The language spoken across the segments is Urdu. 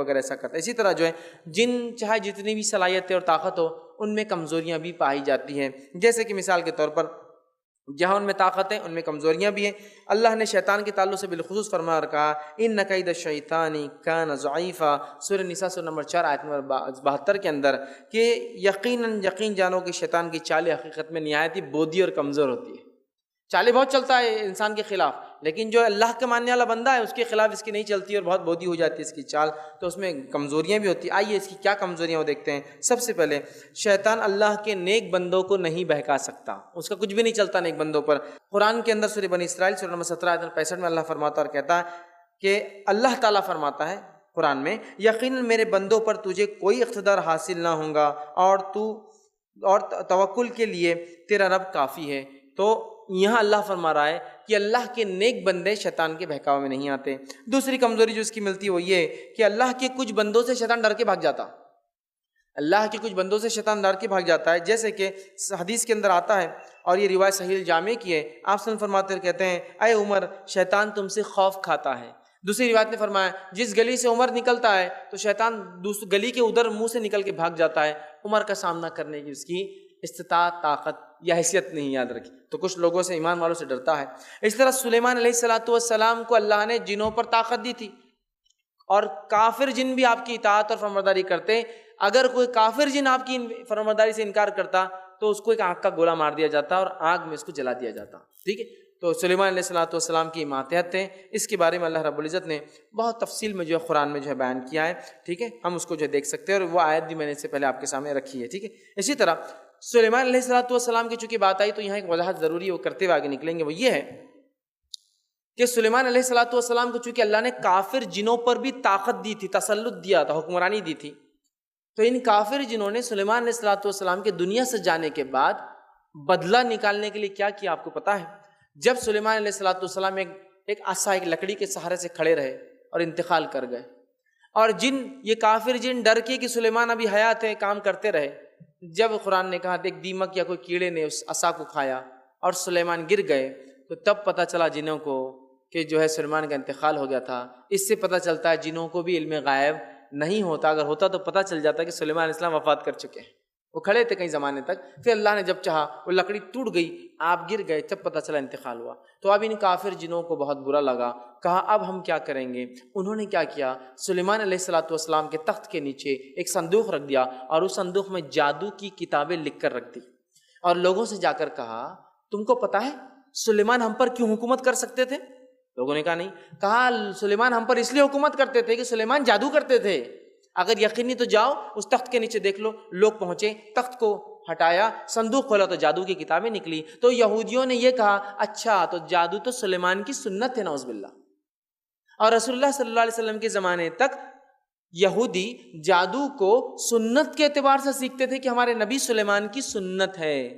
اگر ایسا کرتا ہے۔ اسی طرح جو ہے جن چاہے جتنی بھی صلاحیتیں اور طاقت ہو ان میں کمزوریاں بھی پائی جاتی ہیں، جیسے کہ مثال کے طور پر جہاں ان میں طاقت ہے ان میں کمزوریاں بھی ہیں۔ اللہ نے شیطان کے تعلق سے بالخصوص فرما اور کہا ان کید الشیطان کان ضعیفا، سورہ نساء سورہ نمبر 4 آیت نمبر 72 کے اندر، کہ یقین جانو کہ شیطان کی چالیں حقیقت میں نہایت ہی بودھی اور کمزور ہوتی ہے۔ چالیں بہت چلتا ہے انسان کے خلاف، لیکن جو اللہ کے ماننے والا بندہ ہے اس کے خلاف اس کی نہیں چلتی اور بہت بودھی ہو جاتی ہے اس کی چال، تو اس میں کمزوریاں بھی ہوتی ہیں۔ آئیے اس کی کیا کمزوریاں وہ دیکھتے ہیں۔ سب سے پہلے شیطان اللہ کے نیک بندوں کو نہیں بہکا سکتا، اس کا کچھ بھی نہیں چلتا نیک بندوں پر۔ قرآن کے اندر سورہ بنی اسرائیل سورہ نمبر 17 آیت 65 میں اللہ فرماتا اور کہتا ہے کہ اللہ تعالیٰ فرماتا ہے قرآن میں، یقیناً میرے بندوں پر تجھے کوئی اقتدار حاصل نہ ہوگا اور توکل کے لیے تیرا رب کافی ہے۔ تو یہاں اللہ فرما رہا ہے کہ اللہ کے نیک بندے شیطان کے بہکاؤ میں نہیں آتے۔ دوسری کمزوری جو اس کی ملتی ہے وہ یہ کہ اللہ کے کچھ بندوں سے شیطان ڈر کے بھاگ جاتا، اللہ کے کچھ بندوں سے شیطان ڈر کے بھاگ جاتا ہے، جیسے کہ حدیث کے اندر آتا ہے اور یہ روایت صحیح الجامع کی ہے۔ آپ صلی اللہ علیہ وسلم فرماتے ہیں، کہتے ہیں اے عمر شیطان تم سے خوف کھاتا ہے۔ دوسری روایت نے فرمایا جس گلی سے عمر نکلتا ہے تو شیطان گلی کے ادھر منہ سے نکل کے بھاگ جاتا ہے، عمر کا سامنا کرنے کی اس کی استطاعت، طاقت یا حیثیت نہیں یاد رکھی، تو کچھ لوگوں سے ایمان والوں سے ڈرتا ہے۔ اس طرح سلیمان علیہ السلام کو اللہ نے جنوں پر طاقت دی تھی، اور کافر جن بھی آپ کی اطاعت اور فرمانبرداری کرتے، اگر کوئی کافر جن آپ کی فرمانبرداری سے انکار کرتا تو اس کو ایک آگ کا گولا مار دیا جاتا اور آگ میں اس کو جلا دیا جاتا، ٹھیک ہے۔ تو سلیمان علیہ السلام کی ماتحت ہیں، اس کے بارے میں اللہ رب العزت نے بہت تفصیل میں جو ہے قرآن میں جو ہے بیان کیا ہے، ٹھیک ہے، ہم اس کو جو ہے دیکھ سکتے ہیں، اور وہ آیت بھی میں نے اس سے پہلے آپ کے سامنے رکھی ہے، ٹھیک ہے۔ اسی طرح سلیمان علیہ السلام کی چونکہ بات آئی تو یہاں ایک وضاحت ضروری ہے، وہ کرتے ہوئے آگے نکلیں گے، وہ یہ ہے کہ سلیمان علیہ السلام کو چونکہ اللہ نے کافر جنوں پر بھی طاقت دی تھی، تسلط دیا تھا، حکمرانی دی تھی، تو ان کافر جنوں نے سلیمان علیہ السلام کے دنیا سے جانے کے بعد بدلہ نکالنے کے لیے کیا کیا آپ کو پتہ ہے؟ جب سلیمان علیہ السلام ایک عصا، ایک لکڑی کے سہارے سے کھڑے رہے اور انتقال کر گئے، اور یہ کافر جن ڈر کے کہ سلیمان ابھی حیات ہے کام کرتے رہے، جب قرآن نے کہا ایک دیمک یا کوئی کیڑے نے اس عصا کو کھایا اور سلیمان گر گئے، تو تب پتہ چلا جنوں کو کہ جو ہے سلیمان کا انتقال ہو گیا تھا۔ اس سے پتہ چلتا ہے جنوں کو بھی علم غائب نہیں ہوتا، اگر ہوتا تو پتہ چل جاتا کہ سلیمان علیہ السلام وفات کر چکے ہیں، وہ کھڑے تھے کئی زمانے تک، پھر اللہ نے جب چاہا وہ لکڑی ٹوٹ گئی، آپ گر گئے، تب پتہ چلا انتقال ہوا۔ تو اب ان کافر جنوں کو بہت برا لگا، کہا اب ہم کیا کریں گے؟ انہوں نے کیا کیا، سلیمان علیہ السلام کے تخت کے نیچے ایک صندوق رکھ دیا اور اس صندوق میں جادو کی کتابیں لکھ کر رکھ دی، اور لوگوں سے جا کر کہا تم کو پتہ ہے سلیمان ہم پر کیوں حکومت کر سکتے تھے؟ لوگوں نے کہا نہیں۔ کہا سلیمان ہم پر اس لیے حکومت کرتے تھے کہ سلیمان جادو کرتے تھے، اگر یقینی تو جاؤ اس تخت کے نیچے دیکھ لو۔ لوگ پہنچے، تخت کو ہٹایا، صندوق کھولا تو جادو کی کتابیں نکلی۔ تو یہودیوں نے یہ کہا اچھا تو جادو تو سلیمان کی سنت ہے، نعوذ باللہ۔ اور رسول اللہ صلی اللہ علیہ وسلم کے زمانے تک یہودی جادو کو سنت کے اعتبار سے سیکھتے تھے کہ ہمارے نبی سلیمان کی سنت ہے،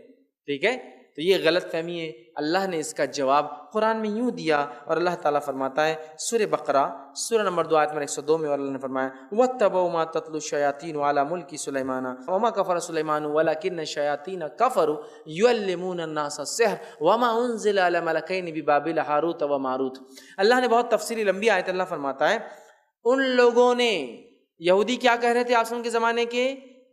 ٹھیک ہے۔ تو یہ غلط فہمی ہے۔ اللہ نے اس کا جواب قرآن میں یوں دیا، اور اللہ تعالیٰ فرماتا ہے سورہ بقرہ سورہ نمبر 2 آیت نمبر 102 میں، اور اللہ نے فرمایا وَاتَّبَعُوا مَا تَتْلُو الشَّيَاطِينُ عَلَى مُلْكِ سُلَيْمَانَ وَمَا كَفَرَ سُلَيْمَانُ وَلَكِنَّ الشَّيَاطِينَ كَفَرُوا يُعَلِّمُونَ النَّاسَ السِّحْرَ وَمَا أُنزِلَ عَلَى مَلَكَيْنِ بِبَابِلَ ہاروت وماروت۔ اللہ نے بہت تفصیلی لمبی آیت اللہ فرماتا ہے ان لوگوں نے، یہودی کیا کہہ رہے تھے آپ کے زمانے کے،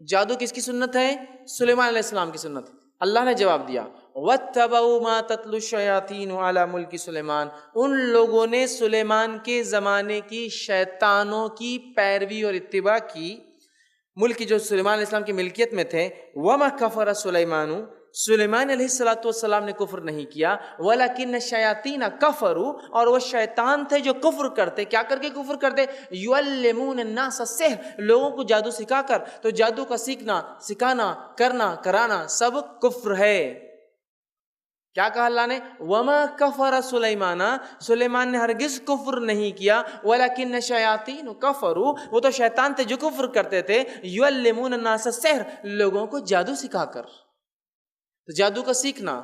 جادو کس کی سنت ہے؟ سلیمان علیہ السلام کی سنت ہے۔ اللہ نے جواب دیا وَاتَّبَعُوا مَا تَتْلُو الشَّيَاطِينُ عَلَى مُلْكِ سُلَيْمَانَ، ان لوگوں نے سلیمان کے زمانے کی شیطانوں کی پیروی اور اتباع کی، ملک جو سلیمان علیہ السلام کی ملکیت میں تھے۔ وَمَا كَفَرَ سُلَيْمَانُ، سلیمان علیہ السلام نے کفر نہیں کیا، وَلَكِنَّ الشَّيَاطِينَ كَفَرُوا، اور وہ شیطان تھے جو کفر کرتے، کیا کر کے کفر کرتے؟ يُعَلِّمُونَ النَّاسَ السِّحْرَ، لوگوں کو جادو سکھا کر۔ تو جادو کا سیکھنا، سکھانا، کرنا، کرانا سب کفر ہے۔ کیا کہا اللہ نے؟ وَمَا كَفَرَ سُلَيْمَانَ، سلیمان نے ہرگز کفر نہیں کیا، وَلَكِنَّ الشَّيَاطِينَ كَفَرُوا، وہ تو شیطان تھے جو کفر کرتے تھے، يُعَلِّمُونَ النَّاسَ السِّحْرَ، لوگوں کو جادو سکھا کر۔ تو جادو کا سیکھنا،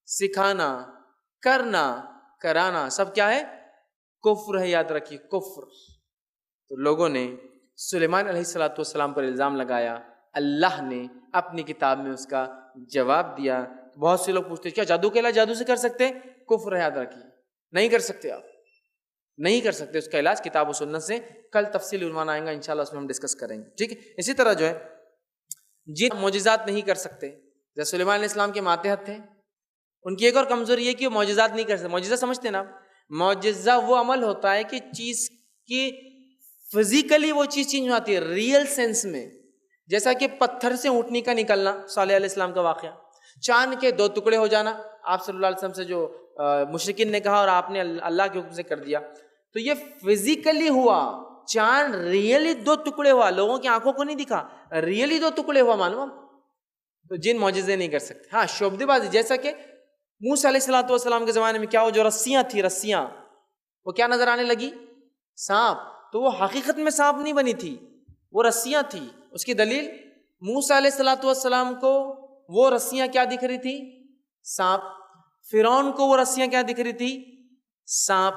سکھانا، کرنا، کرانا سب کیا ہے؟ کفر ہے، یاد رکھیے کفر۔ تو لوگوں نے سلیمان علیہ السلام پر الزام لگایا، اللہ نے اپنی کتاب میں اس کا جواب دیا۔ بہت سے لوگ پوچھتے ہیں کیا جادو کے علاوہ جادو سے کر سکتے؟ کفر ہے، یاد رکھیے نہیں کر سکتے، آپ نہیں کر سکتے اس کا علاج کتاب و سنت سے. کل تفصیل عنوان آئیں گا انشاءاللہ، اس میں ہم ڈسکس کریں گے. ٹھیک ہے. اسی طرح جو ہے جن معجزات نہیں کر سکتے، جیسے سلیمان علیہ السلام کے ماتحت تھے، ان کی ایک اور کمزوری یہ کہ وہ معجزات نہیں کر سکتے. معجزہ سمجھتے ہیں نا؟ معجزہ وہ عمل ہوتا ہے کہ چیز کی فزیکلی وہ چیز چینج ہوتی ہے ریئل سینس میں. جیسا کہ پتھر سے اونٹنی کا نکلنا، صالح علیہ السلام کا واقعہ، چاند کے 2 ٹکڑے ہو جانا، آپ صلی اللہ علیہ وسلم سے جو مشرکین نے کہا اور آپ نے اللہ کے حکم سے کر دیا، تو یہ فزیکلی ہوا. چاند ریئلی 2 ٹکڑے ہوا، لوگوں کی آنکھوں کو نہیں دکھا، ریئلی 2 ٹکڑے ہوا. معلوم؟ تو جن معجزے نہیں کر سکتے. ہاں شعبدے بازی، جیسا کہ موسیٰ علیہ السلام کے زمانے میں کیا ہو، جو رسیاں تھی، رسیاں وہ کیا نظر آنے لگی؟ سانپ. تو وہ حقیقت میں سانپ نہیں بنی تھی، وہ رسیاں تھی. اس کی دلیل موسیٰ علیہ السلام کو وہ رسیاں کیا دکھ رہی تھی؟ سانپ. فرعون کو وہ رسیاں کیا دکھ رہی تھی؟ سانپ.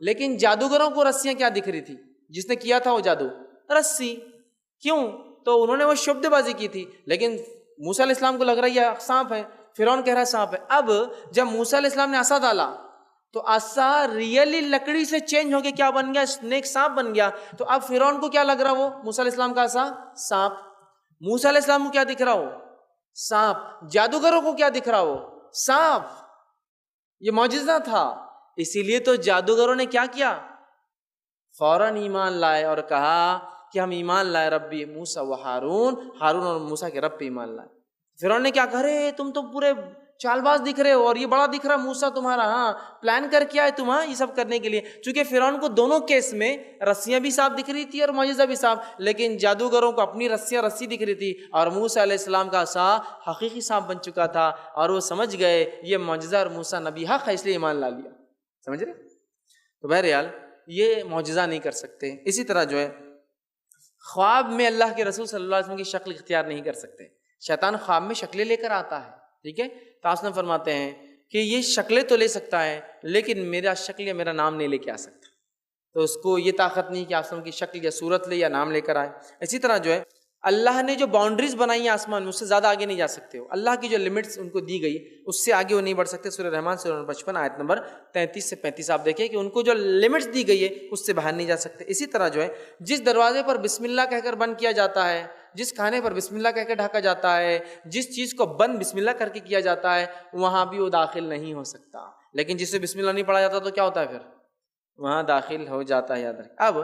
لیکن جادوگروں کو رسیاں کیا دکھ رہی تھی؟ جس نے کیا تھا وہ جادو، رسی. کیوں؟ تو انہوں نے وہ شبد بازی کی تھی. لیکن موسیٰ علیہ السلام کو لگ رہا ہے یہ سانپ ہے، فرعون کہہ رہا ہے سانپ ہے. اب جب موسیٰ علیہ السلام نے عصا ڈالا تو عصا ریئلی لکڑی سے چینج ہو کے کیا بن گیا؟ اسنیک، سانپ بن گیا. تو اب فرعون کو کیا لگ رہا وہ موسیٰ علیہ السلام کا عصا؟ سانپ. موسیٰ علیہ السلام کو کیا دکھ رہا ہو؟ سانپ. جادوگروں کو کیا دکھ رہا ہو؟ سانپ. یہ معجزہ تھا. اسی لیے تو جادوگروں نے کیا کیا؟ فوراً ایمان لائے اور کہا کہ ہم ایمان لائے ربی موسیٰ و ہارون، ہارون اور موسیٰ کے رب پہ ایمان لائے. فرعون نے کیا کہا؟ رے تم تو پورے چال باز دکھ رہے ہو اور یہ بڑا دکھ رہا موسیٰ تمہارا، ہاں پلان کر کے آئے تم، ہاں یہ سب کرنے کے لیے. چونکہ فرعون کو دونوں کیس میں رسیاں بھی صاف دکھ رہی تھی اور معجزہ بھی صاف، لیکن جادوگروں کو اپنی رسی دکھ رہی تھی اور موسیٰ علیہ السلام کا عصا حقیقی سانپ بن چکا تھا اور وہ سمجھ گئے یہ معجزہ اور موسیٰ نبی حق ہے، اس لیے ایمان لا لیا. سمجھ رہے؟ تو بہرحال یہ معجزہ نہیں کر سکتے. اسی طرح جو ہے خواب میں اللہ کے رسول صلی اللہ علیہ وسلم کی شکل اختیار نہیں کر سکتے. شیطان خواب میں شکلیں لے کر آتا ہے. ٹھیک ہے. تو آپ فرماتے ہیں کہ یہ شکلیں تو لے سکتا ہے لیکن میرا شکل یا میرا نام نہیں لے کے آ سکتا. تو اس کو یہ طاقت نہیں کہ آسمان کی شکل یا صورت لے یا نام لے کر آئے. اسی طرح جو ہے اللہ نے جو باؤنڈریز بنائی ہیں آسمان میں، اس سے زیادہ آگے نہیں جا سکتے. ہو اللہ کی جو لمٹس ان کو دی گئی اس سے آگے وہ نہیں بڑھ سکتے. سورہ رحمان سورہ 55 آیت نمبر 33 سے 35 آپ دیکھیں کہ ان کو جو لمٹس دی گئی ہے اس سے باہر نہیں جا سکتے. اسی طرح جو ہے جس دروازے پر بسم اللہ کہہ کر بند کیا جاتا ہے، جس کھانے پر بسم اللہ کہہ کے ڈھکا جاتا ہے، جس چیز کو بند بسم اللہ کر کے کیا جاتا ہے، وہاں بھی وہ داخل نہیں ہو سکتا. لیکن جس سے بسم اللہ نہیں پڑھا جاتا تو کیا ہوتا ہے؟ پھر وہاں داخل ہو جاتا ہے. یاد رکھ. اب